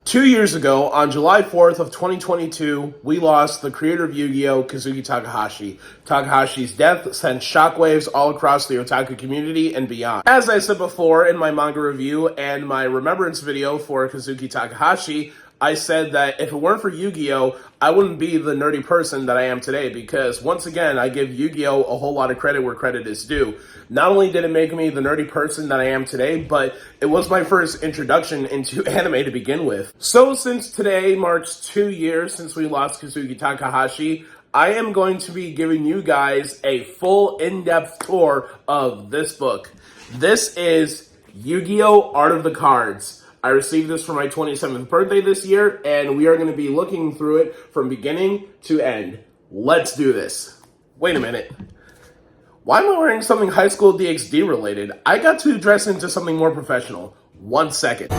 2 years ago, on July 4th of 2022, we lost the creator of Yu-Gi-Oh!, Kazuki Takahashi. Takahashi's death sent shockwaves all across the otaku community and beyond. As I said before in my manga review and my remembrance video for Kazuki Takahashi, I said that if it weren't for Yu-Gi-Oh!, I wouldn't be the nerdy person that I am today, because once again, I give Yu-Gi-Oh! A whole lot of credit where credit is due. Not only did it make me the nerdy person that I am today, but it was my first introduction into anime to begin with. So since today marks 2 years since we lost Kazuki Takahashi, I am going to be giving you guys a full in-depth tour of this book. This is Yu-Gi-Oh! Art of the Cards. I received this for my 27th birthday this year, and we are going to be looking through it from beginning to end. Let's do this. Wait a minute. Why am I wearing something High School DxD related? I got to dress into something more professional. 1 second.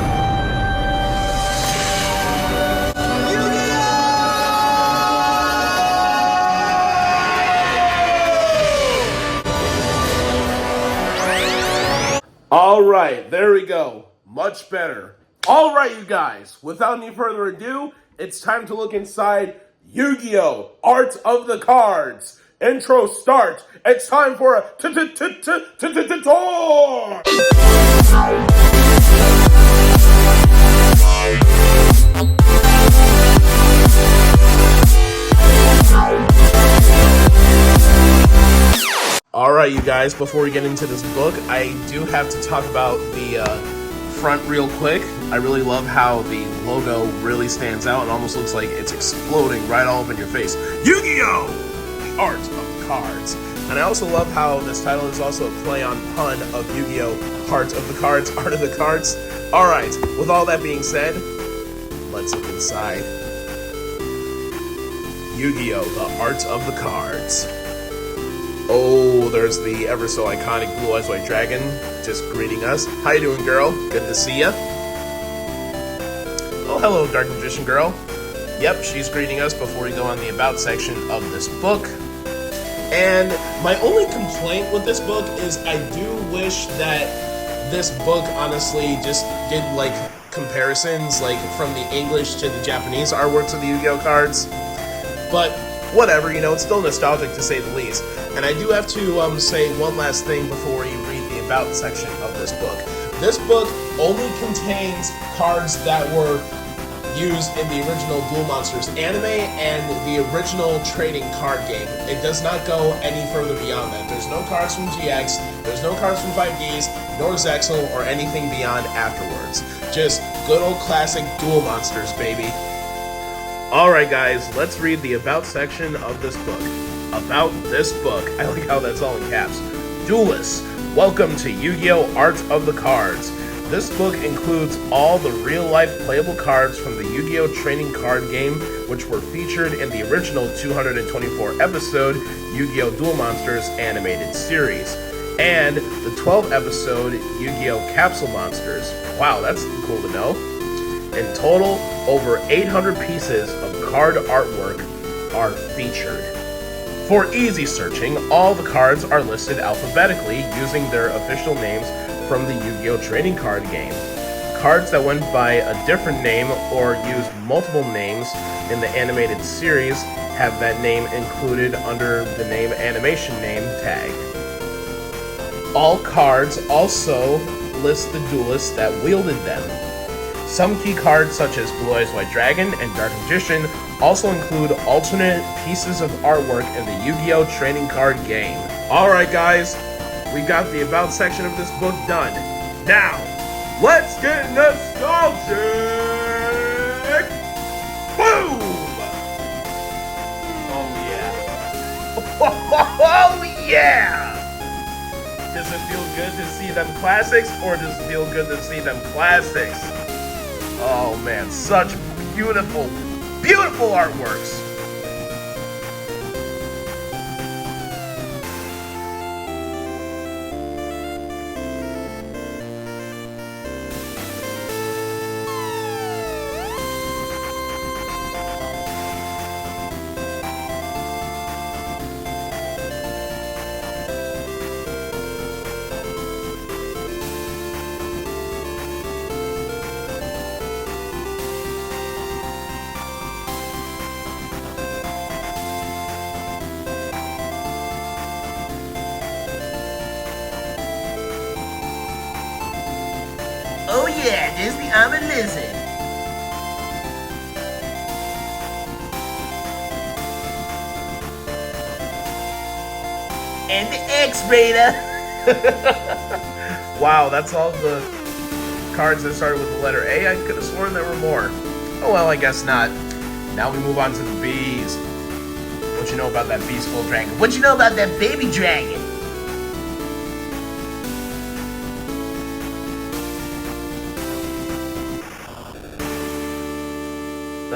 All right, there we go. Much better. All right, you guys, without any further ado, it's time to look inside Yu-Gi-Oh! Art of the Cards. Intro start. It's time for a tour. All right, you guys, before we get into this book, I do have to talk about the front real quick. I really love how the logo really stands out and almost looks like it's exploding right all up in your face. Yu-Gi-Oh! The Art of the Cards. And I also love how this title is also a play on pun of Yu-Gi-Oh! Heart of the Cards, Art of the Cards. All right, with all that being said, let's look inside. Yu-Gi-Oh! The Art of the Cards. Oh, there's the ever so iconic Blue Eyes White Dragon just greeting us. How you doing, girl? Good to see ya. Oh, hello, Dark Magician girl. Yep, she's greeting us before we go on the About section of this book. And my only complaint with this book is I do wish that this book honestly just did like comparisons like from the English to the Japanese artworks of the Yu-Gi-Oh! Cards. But whatever, you know, it's still nostalgic to say the least. And I do have to say one last thing before you read the About section of this book. This book only contains cards that were used in the original Duel Monsters anime and the original trading card game. It does not go any further beyond that. There's no cards from GX, there's no cards from 5Ds, nor Zexal, or anything beyond afterwards. Just good old classic Duel Monsters, baby. Alright guys, let's read the About section of this book. About this book. I like how that's all in caps. Duelists, welcome to Yu-Gi-Oh! Art of the Cards. This book includes all the real-life playable cards from the Yu-Gi-Oh! Trading card game, which were featured in the original 224-episode Yu-Gi-Oh! Duel Monsters animated series, and the 12-episode Yu-Gi-Oh! Capsule Monsters. Wow, that's cool to know. In total, over 800 pieces of card artwork are featured. For easy searching, all the cards are listed alphabetically using their official names from the Yu-Gi-Oh! Trading card game. Cards that went by a different name or used multiple names in the animated series have that name included under the name animation name tag. All cards also list the duelists that wielded them. Some key cards such as Blue Eyes White Dragon and Dark Magician also include alternate pieces of artwork in the Yu-Gi-Oh! Trading card game. Alright guys, we got the About section of this book done. Now, let's get nostalgic! Boom! Oh yeah. Oh yeah! Does it feel good to see them classics, or does it feel good to see them classics? Oh man, such beautiful, beautiful artworks! Disney, I'm a lizard. And the X-Raider. Wow, that's all the cards that started with the letter A. I could have sworn there were more. Oh well, I guess not. Now we move on to the B's. What you know about that beastful dragon? What you know about that baby dragon?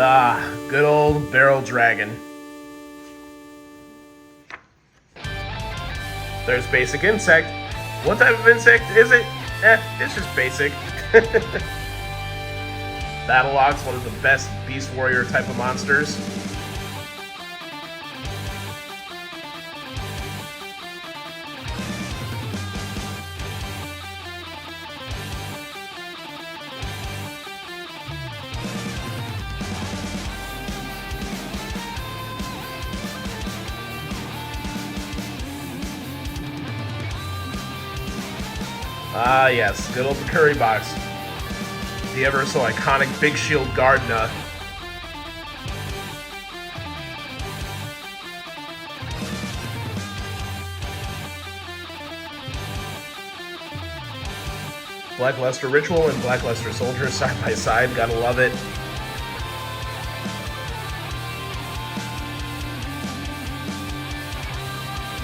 Ah, good old barrel dragon. There's basic insect. What type of insect is it? It's just basic. Battleox, one of the best beast warrior type of monsters. Ah, yes, good old curry box. The ever so iconic Big Shield Gardna. Black Luster Ritual and Black Luster Soldier side by side, gotta love it.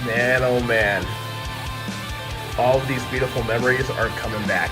Man, oh man. All of these beautiful memories are coming back.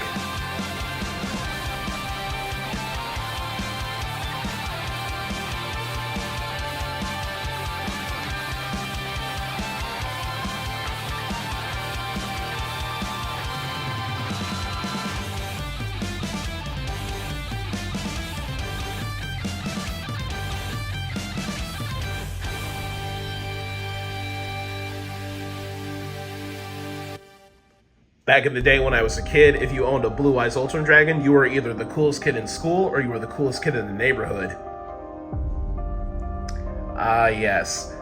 Back in the day when I was a kid, if you owned a Blue Eyes Ultron Dragon, you were either the coolest kid in school or you were the coolest kid in the neighborhood. Ah, yes.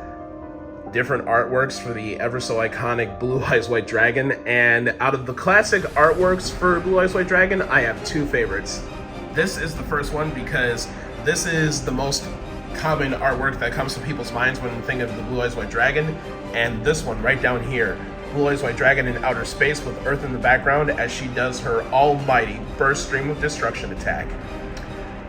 Different artworks for the ever so iconic Blue Eyes White Dragon, and out of the classic artworks for Blue Eyes White Dragon, I have two favorites. This is the first one because this is the most common artwork that comes to people's minds when they think of the Blue Eyes White Dragon, and this one right down here. Blue Eyes White Dragon in outer space with Earth in the background as she does her almighty burst stream of destruction attack.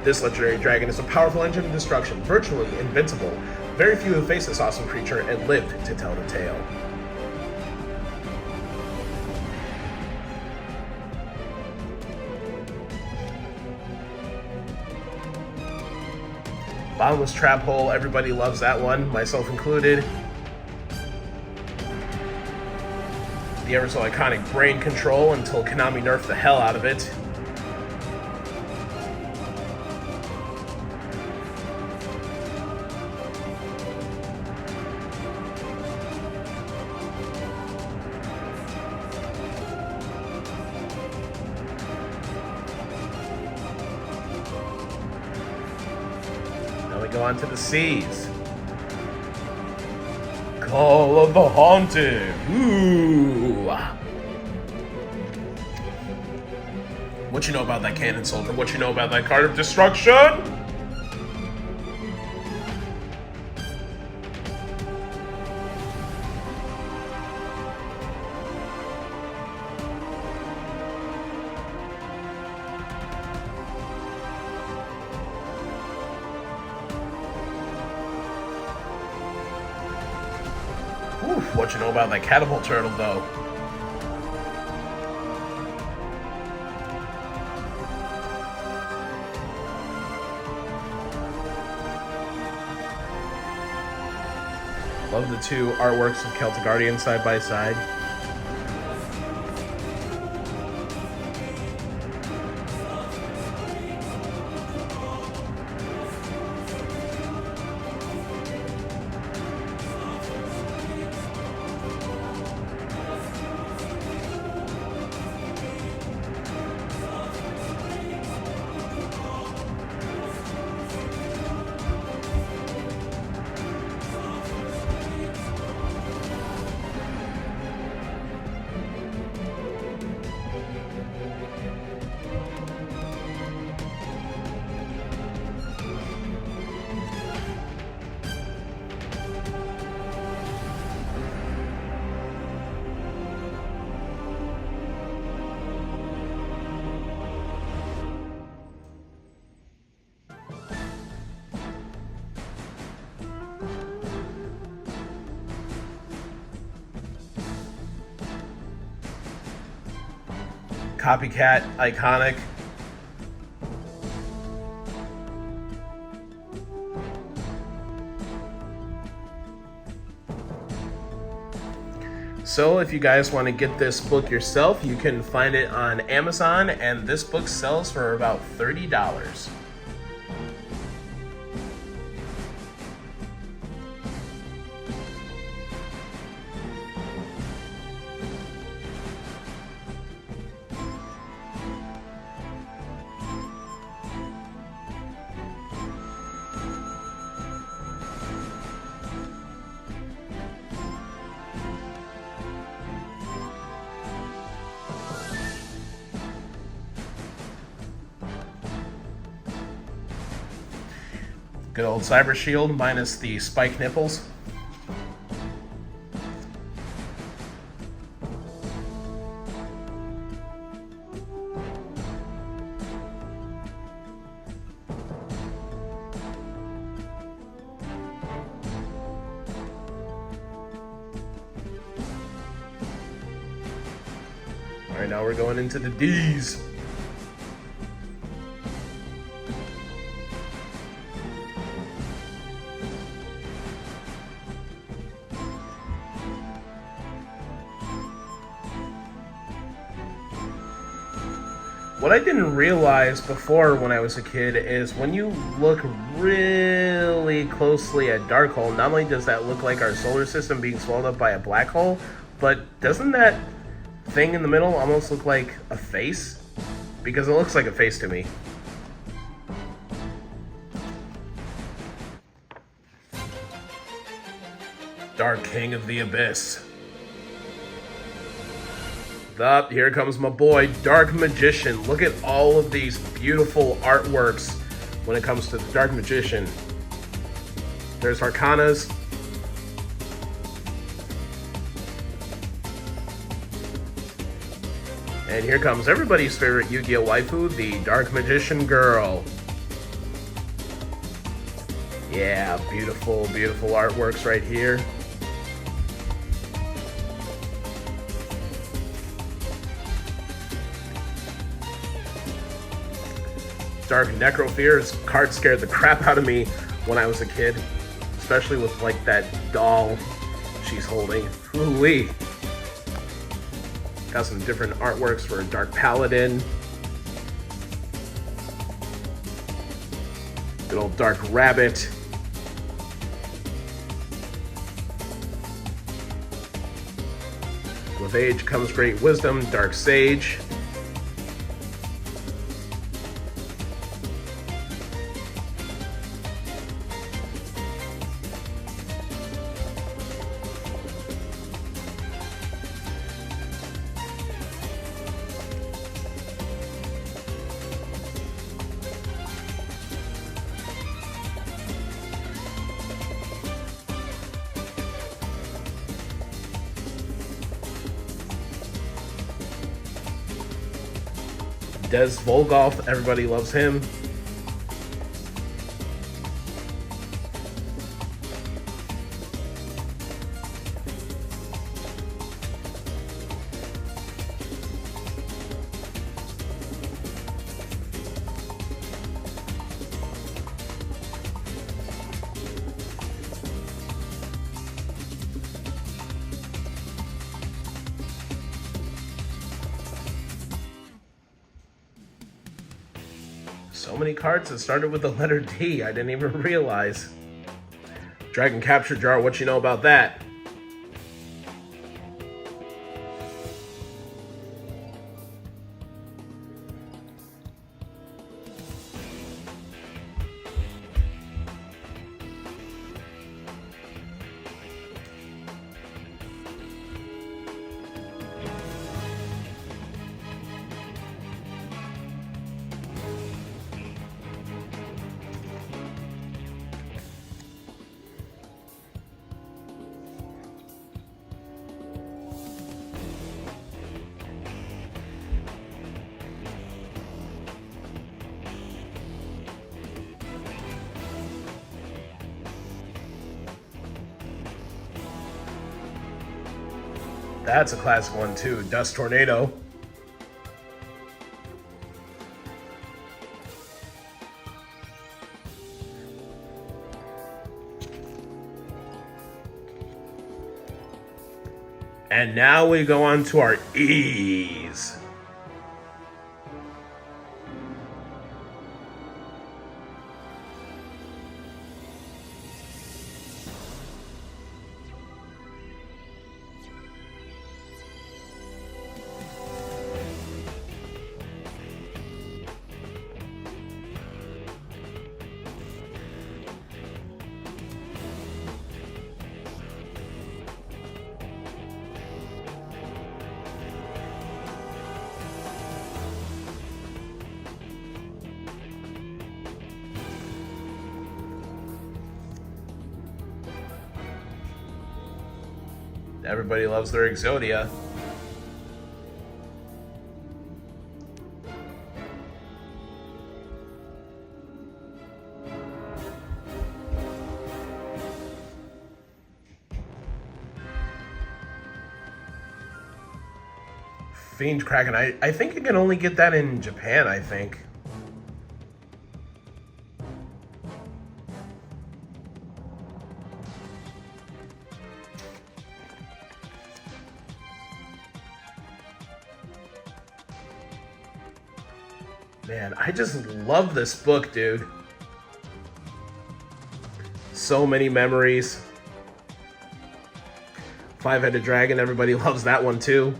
This legendary dragon is a powerful engine of destruction, virtually invincible. Very few have faced this awesome creature and lived to tell the tale. Bottomless Trap Hole, everybody loves that one, myself included. The ever so iconic Brain Control until Konami nerfed the hell out of it. Now we go on to the C's. Call of the Haunted. Ooh. What you know about that cannon soldier? What you know about that card of destruction? Oof, what you know about that catapult turtle, though? Love the two artworks of Celtic Guardian side by side. copycat, iconic. So if you guys want to get this book yourself, you can find it on Amazon, and this book sells for about $30. Good old Cyber Shield minus the spike nipples. All right, now we're going into the D's. What I didn't realize before when I was a kid is when you look really closely at Dark Hole, not only does that look like our solar system being swallowed up by a black hole, but doesn't that thing in the middle almost look like a face? Because it looks like a face to me. Dark King of the Abyss. Up, here comes my boy, Dark Magician. Look at all of these beautiful artworks when it comes to the Dark Magician. There's Arcanas. And here comes everybody's favorite Yu-Gi-Oh! Waifu, the Dark Magician girl. Yeah, beautiful, beautiful artworks right here. Dark Necrofear's card scared the crap out of me when I was a kid, especially with like that doll she's holding. Ooh-wee. Got some different artworks for Dark Paladin. Good old Dark Rabbit. With age comes great wisdom, Dark Sage. Des Volgolf, everybody loves him. So many cards that started with the letter D, I didn't even realize. Dragon Capture Jar, what you know about that? That's a classic one too, Dust Tornado. And now we go on to our E's. Everybody loves their Exodia. Fiend Kraken. I think you can only get that in Japan, I think. Man, I just love this book, dude. So many memories. Five-Headed Dragon, everybody loves that one too.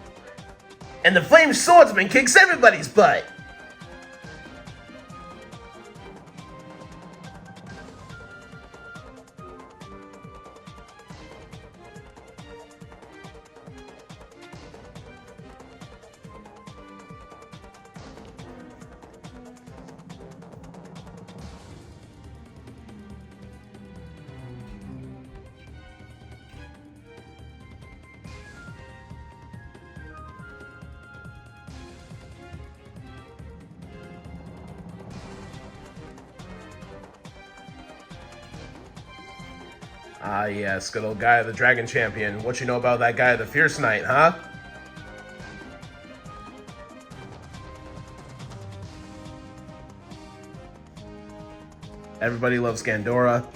And the Flame Swordsman kicks everybody's butt. Ah, yes, good old Guy, the Dragon Champion. What you know about that guy, the Fierce Knight, huh? Everybody loves Gandora.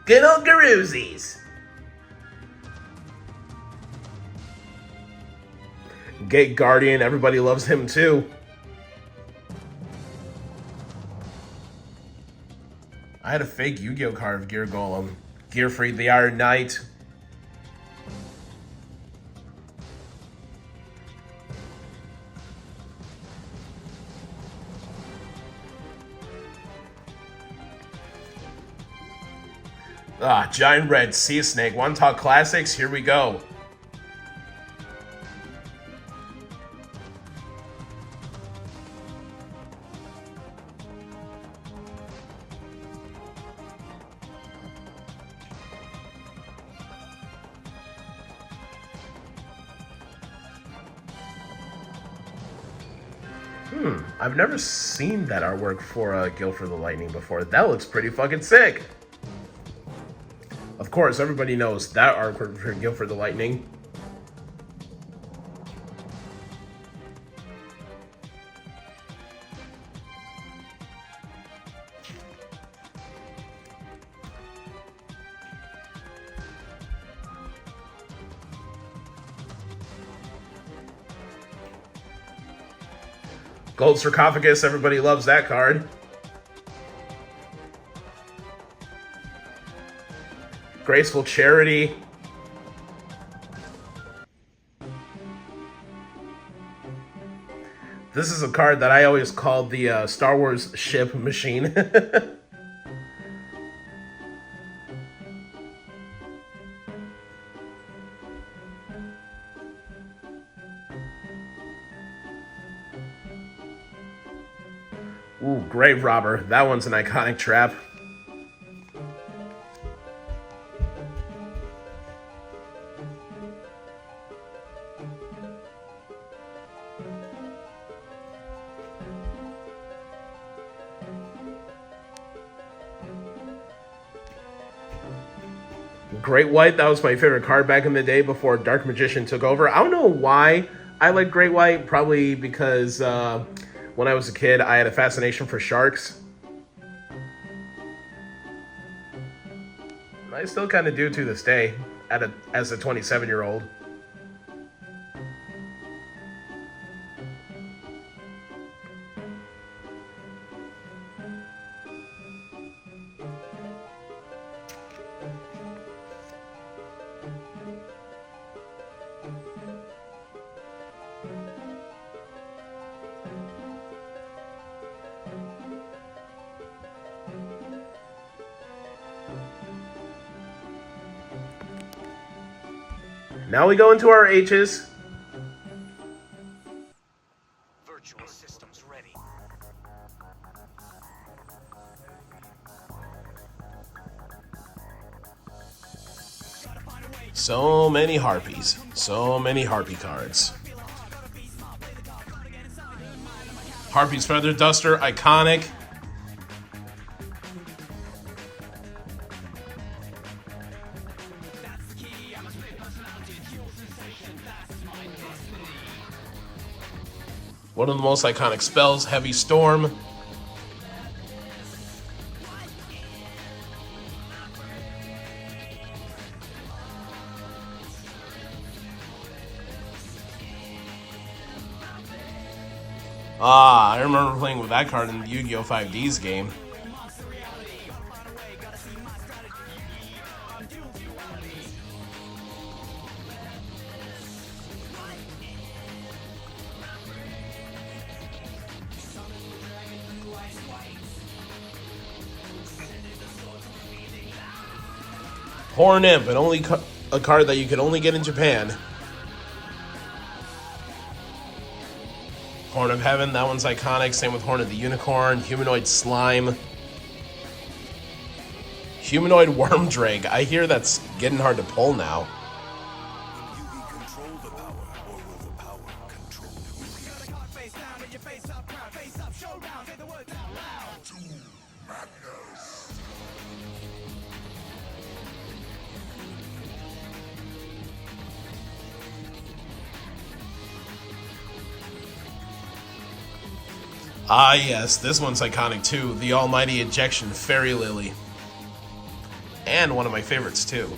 Good old Garoozis. Gate Guardian, everybody loves him too. I had a fake Yu-Gi-Oh card of Gear Golem. Gearfried the Iron Knight. Ah, Giant Red Sea Snake. Want to talk classics? Here we go. I've never seen that artwork for Guilford the Lightning before. That looks pretty fucking sick. Of course, everybody knows that artwork for Guilford the Lightning. Gold Sarcophagus, everybody loves that card. Graceful Charity. This is a card that I always called the Star Wars ship machine. Ooh, Grave Robber. That one's an iconic trap. Great White, that was my favorite card back in the day before Dark Magician took over. I don't know why I like Great White, probably because when I was a kid, I had a fascination for sharks. I still kind of do to this day, as a 27-year-old. Now we go into our H's. Virtual systems ready. So many harpies. So many harpy cards. Harpy's Feather Duster, iconic. One of the most iconic spells, Heavy Storm. I remember playing with that card in the Yu-Gi-Oh! 5D's game. Horn Imp, a card that you can only get in Japan. Horn of Heaven, that one's iconic. Same with Horn of the Unicorn. Humanoid Slime. Humanoid Wormdrake. I hear that's getting hard to pull now. Ah, yes, this one's iconic too. The Almighty Ejection Fairy Lily. And one of my favorites too.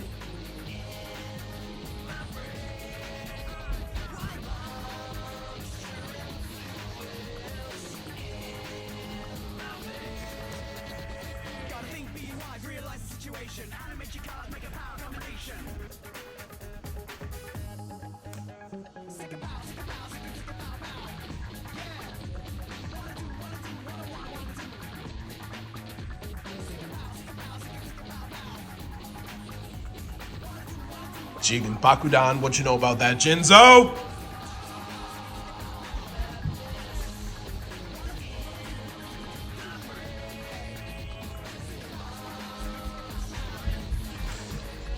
Jigen Bakudan, what you know about that, Jinzo?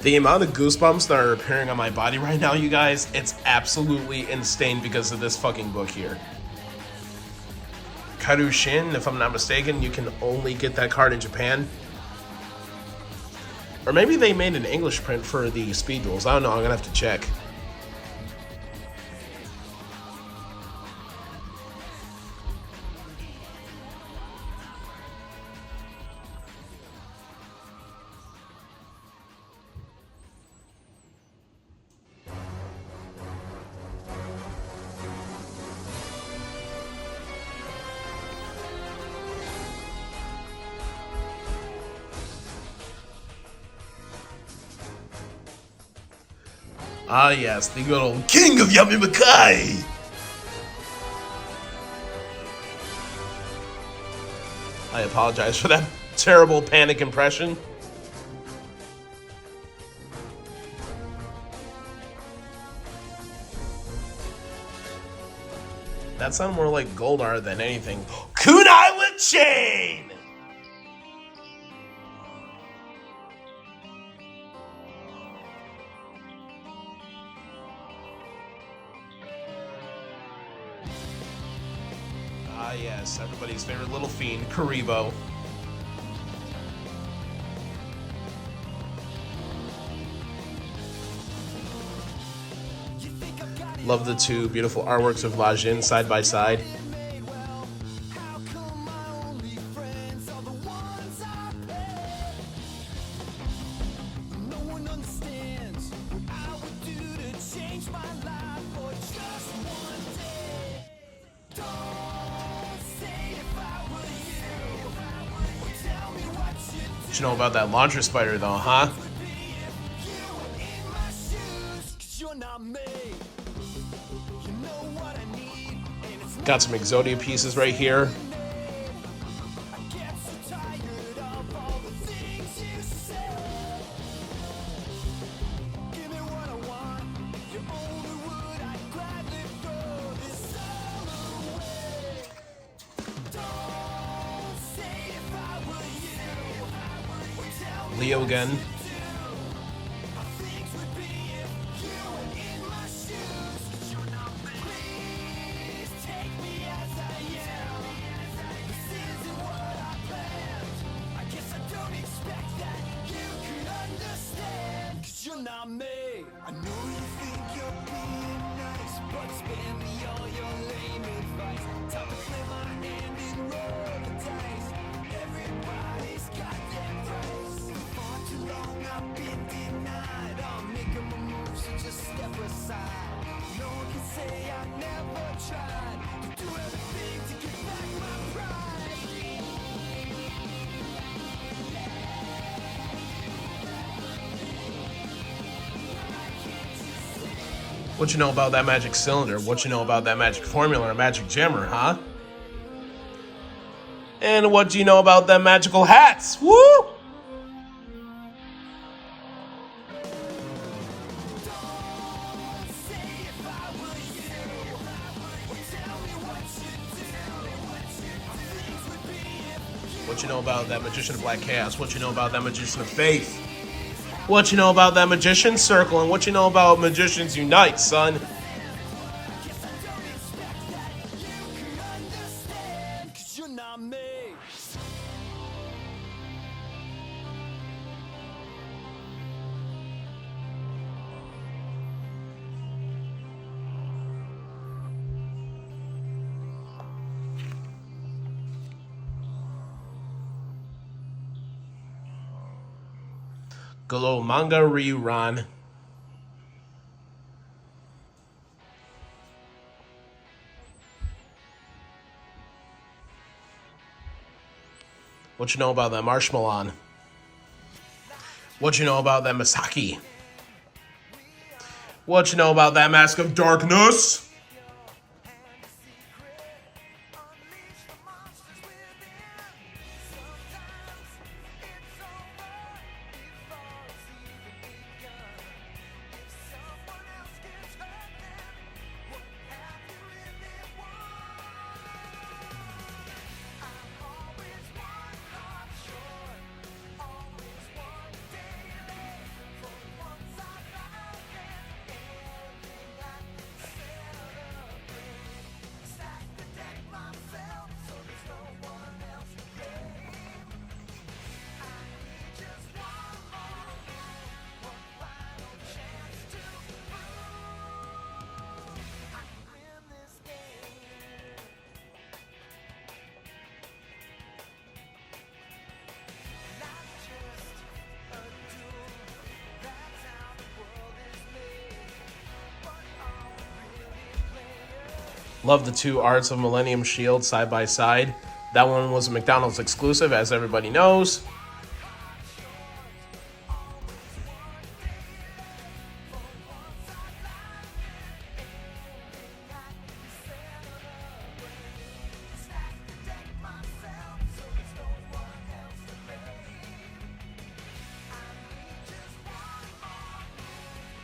The amount of goosebumps that are appearing on my body right now, you guys, it's absolutely insane because of this fucking book here. Karushin, if I'm not mistaken, you can only get that card in Japan. Or maybe they made an English print for the Speed Duels. I don't know, I'm gonna have to check. Ah yes, the good old King of Yamimakai! I apologize for that terrible panic impression. That sounded more like Goldar than anything. Kunai with Chain! Ah yes, everybody's favorite little fiend, Karibo. Love the two beautiful artworks of Lajin side by side. What you know about that launcher spider, though, huh? Got some Exodia pieces right here. Leo again. What you know about that magic cylinder? What you know about that magic formula or magic jammer, huh? And what do you know about them magical hats? Woo! What you know about that magician of black chaos? What you know about that magician of faith? What you know about that magician's circle? And what you know about magicians unite, son? Glow manga rerun. What you know about that marshmallow? What you know about that Misaki? What you know about that mask of darkness? Love the two arts of Millennium Shield side by side. That one was a McDonald's exclusive, as everybody knows.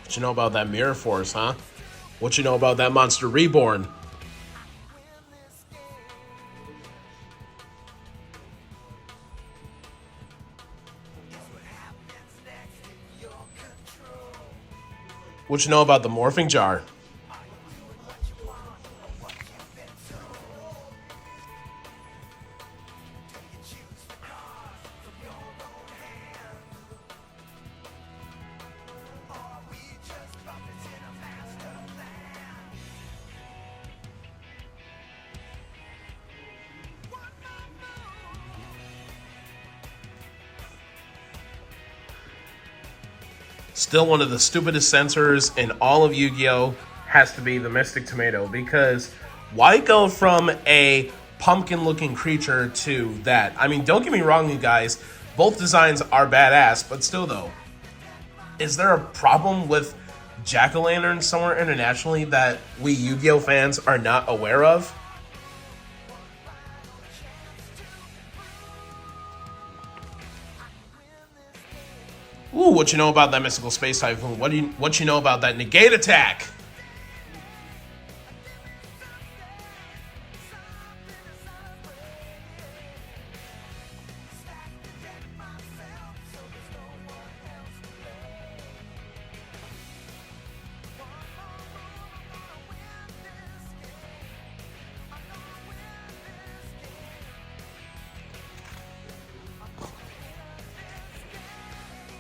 What you know about that Mirror Force, huh? What you know about that Monster Reborn? What you know about the Morphing Jar? Still one of the stupidest sensors in all of Yu-Gi-Oh! Has to be the Mystic Tomato, because why go from a pumpkin-looking creature to that? I mean, don't get me wrong, you guys. Both designs are badass, but still though, is there a problem with jack-o'-lanterns somewhere internationally that we Yu-Gi-Oh fans are not aware of? Ooh, what you know about that mystical space typhoon? What you know about that negate attack?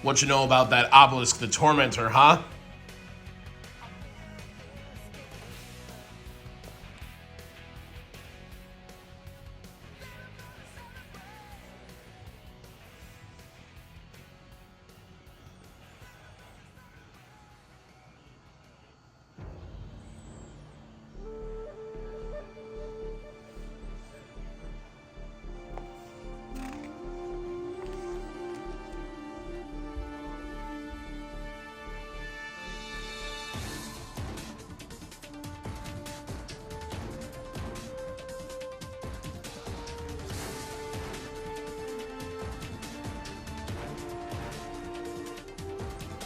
What you know about that Obelisk the Tormentor, huh?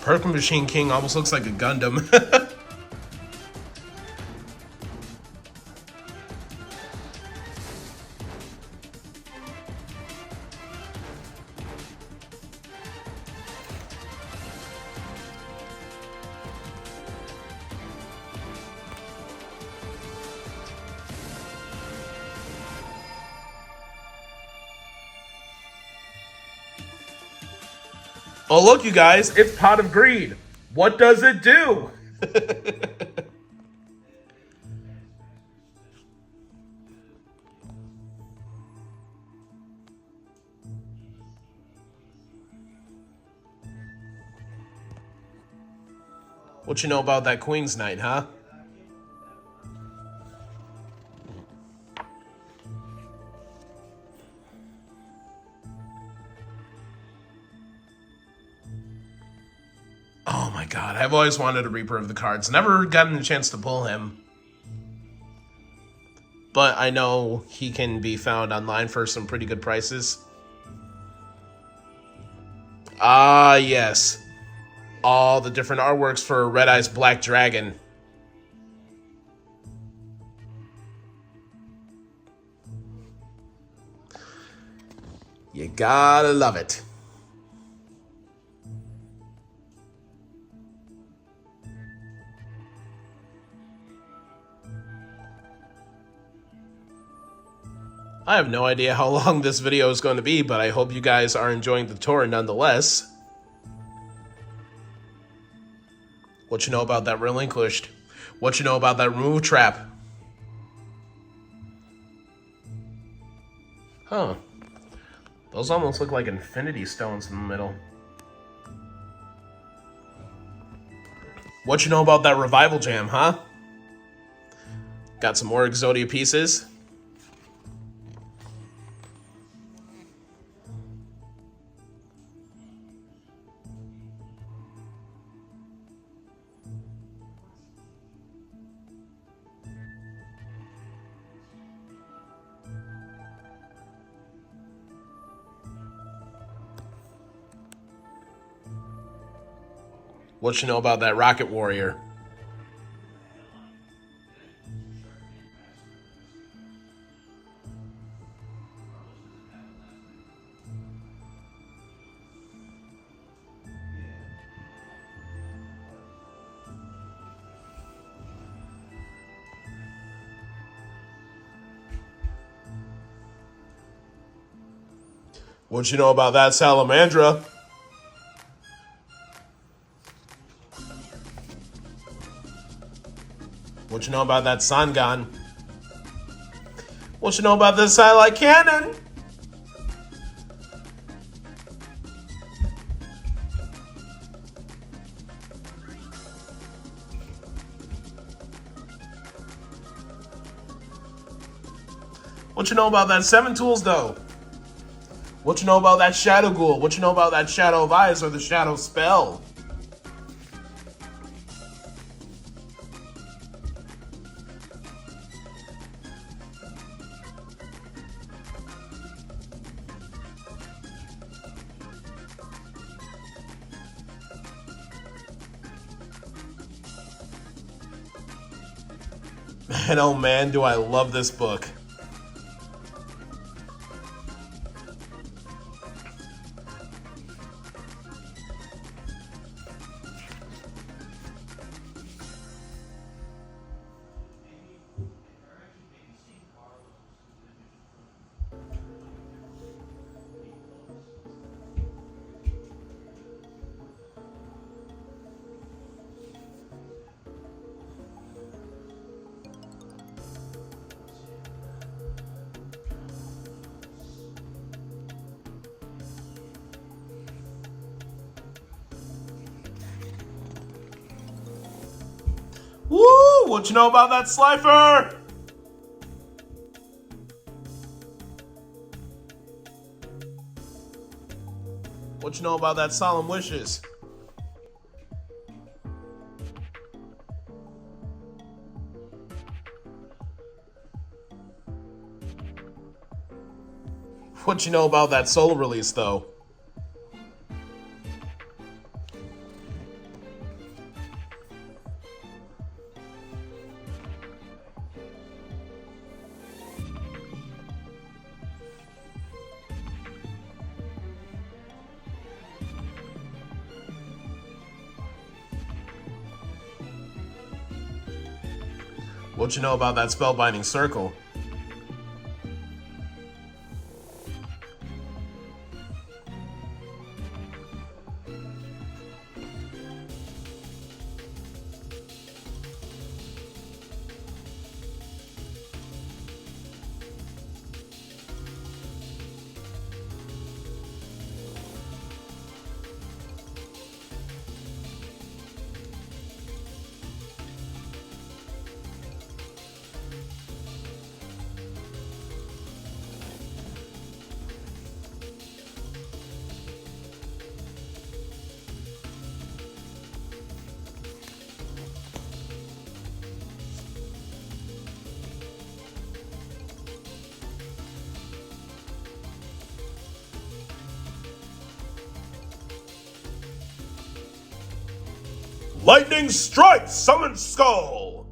Purple Machine King almost looks like a Gundam. Oh, look, you guys, it's Pot of Greed. What does it do? What you know about that Queen's Knight, huh? Oh my god, I've always wanted a Reaper of the Cards. Never gotten a chance to pull him. But I know he can be found online for some pretty good prices. Ah, yes. All the different artworks for Red Eye's Black Dragon. You gotta love it. I have no idea how long this video is going to be, but I hope you guys are enjoying the tour nonetheless. What you know about that Relinquished? What you know about that Remove Trap? Huh. Those almost look like Infinity Stones in the middle. What you know about that Revival Jam, huh? Got some more Exodia pieces. What you know about that Rocket Warrior? What you know about that Salamandra? What you know about that Sangan? What you know about this Satellite Cannon? What you know about that Seven Tools, though? What you know about that shadow ghoul? What you know about that shadow of eyes or the shadow spell? And oh man, do I love this book. Woo! What you know about that Slifer? What you know about that Solemn Wishes? What you know about that solo release, though? What you know about that spellbinding circle? Lightning strike! Summon skull!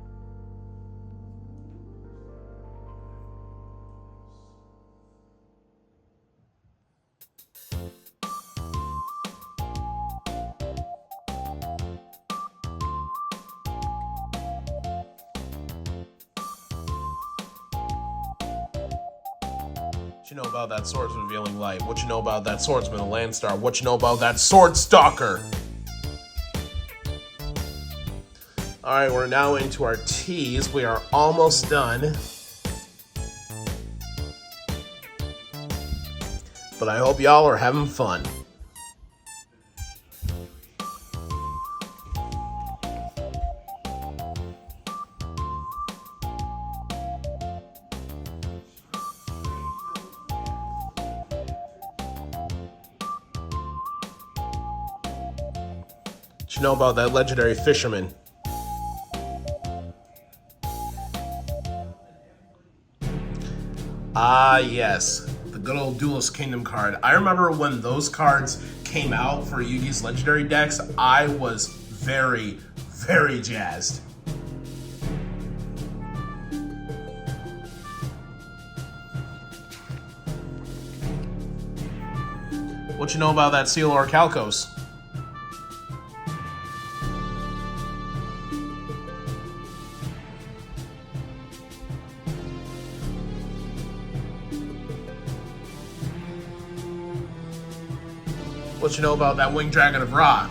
What you know about that sword's revealing light? What you know about that swordsman, a Landstar? What you know about that sword stalker? Alright, we're now into our teas. We are almost done. But I hope y'all are having fun. What you know about that legendary fisherman? Ah, yes. The good old Duelist Kingdom card. I remember when those cards came out for Yugi's legendary decks, I was very, very jazzed. What you know about that Seal or Calcos? What you know about that Winged Dragon of Ra?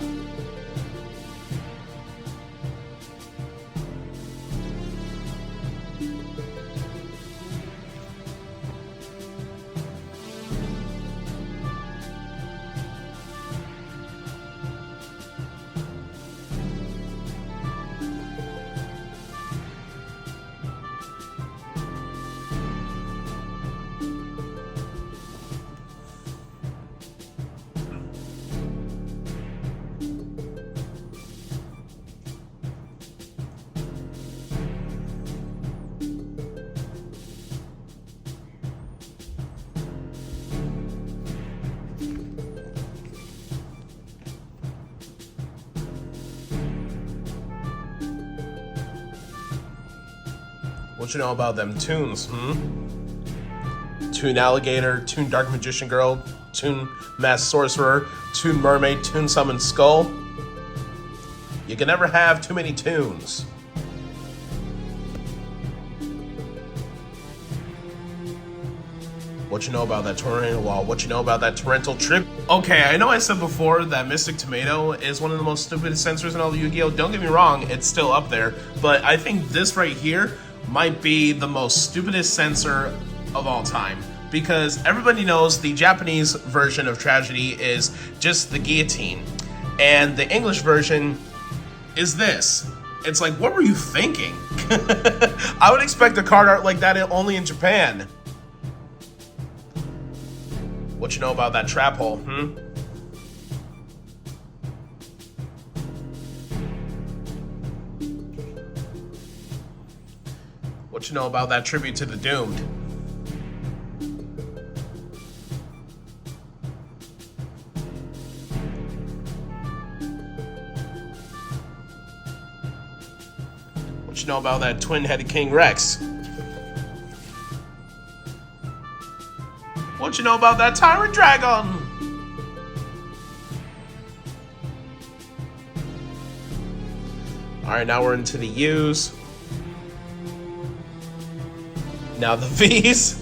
What you know about them tunes, Toon Alligator, Toon Dark Magician Girl, Toon Masked Sorcerer, Toon Mermaid, Toon Summoned Skull. You can never have too many tunes. What you know about that tornado wall? What you know about that torrential trip? Okay, I know I said before that Mystic Tomato is one of the most stupidest censors in all of Yu-Gi-Oh! Don't get me wrong, it's still up there, but I think this right here might be the most stupidest censor of all time. Because everybody knows the Japanese version of Tragedy is just the guillotine. And the English version is this. It's like, what were you thinking? I would expect a card art like that only in Japan. What you know about that trap hole, What you know about that tribute to the Doomed? What you know about that twin-headed King Rex? What you know about that Tyrant Dragon? Alright, now we're into the U's. Now the V's.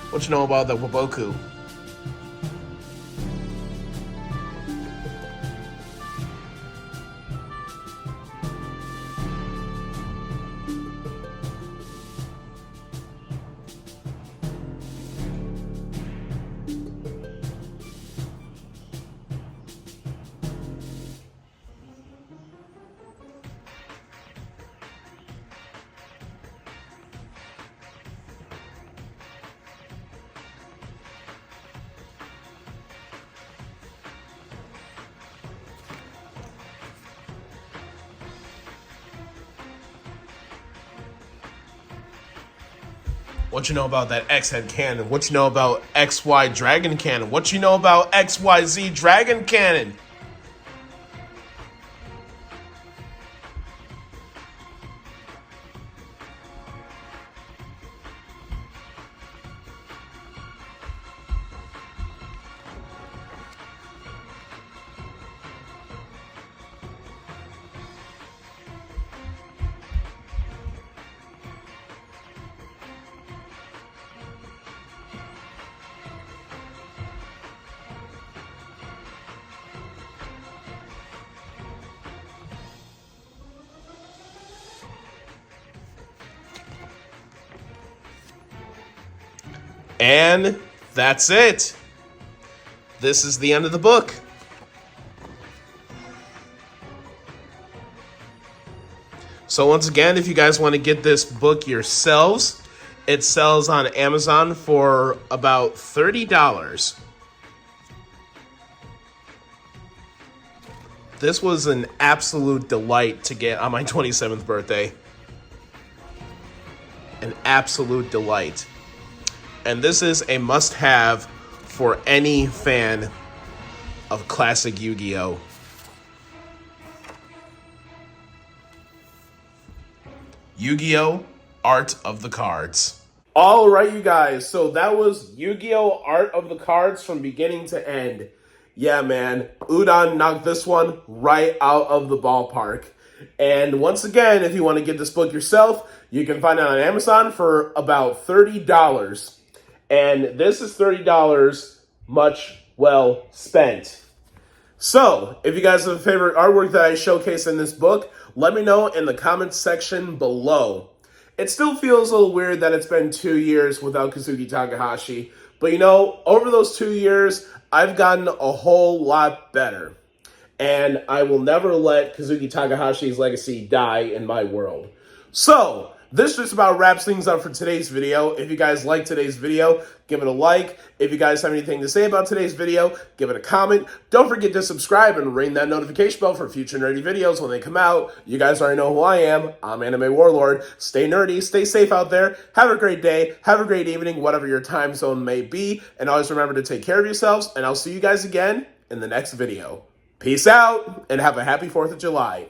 What you know about the Waboku? What you know about that X-Head Cannon? What you know about XY Dragon Cannon? What you know about XYZ Dragon Cannon? And that's it. This is the end of the book. So once again, if you guys want to get this book yourselves, it sells on Amazon for about $30. This was an absolute delight to get on my 27th birthday. An absolute delight. And this is a must-have for any fan of classic Yu-Gi-Oh! Yu-Gi-Oh! Art of the Cards. All right, you guys. So that was Yu-Gi-Oh! Art of the Cards from beginning to end. Yeah, man. Udon knocked this one right out of the ballpark. And once again, if you want to get this book yourself, you can find it on Amazon for about $30. And this is $30 much well spent. So, if you guys have a favorite artwork that I showcase in this book, let me know in the comments section below. It still feels a little weird that it's been 2 years without Kazuki Takahashi, but you know, over those 2 years, I've gotten a whole lot better. And I will never let Kazuki Takahashi's legacy die in my world. So, This just about wraps things up for today's video. If you guys like today's video, give it a like. If you guys have anything to say about today's video, give it a comment. Don't forget to subscribe and ring that notification bell for future nerdy videos when they come out. You guys already know who I am. I'm Anime Warlord. Stay nerdy, stay safe out there. Have a great day, have a great evening, whatever your time zone may be. And always remember to take care of yourselves, and I'll see you guys again in the next video. Peace out, and have a happy 4th of July.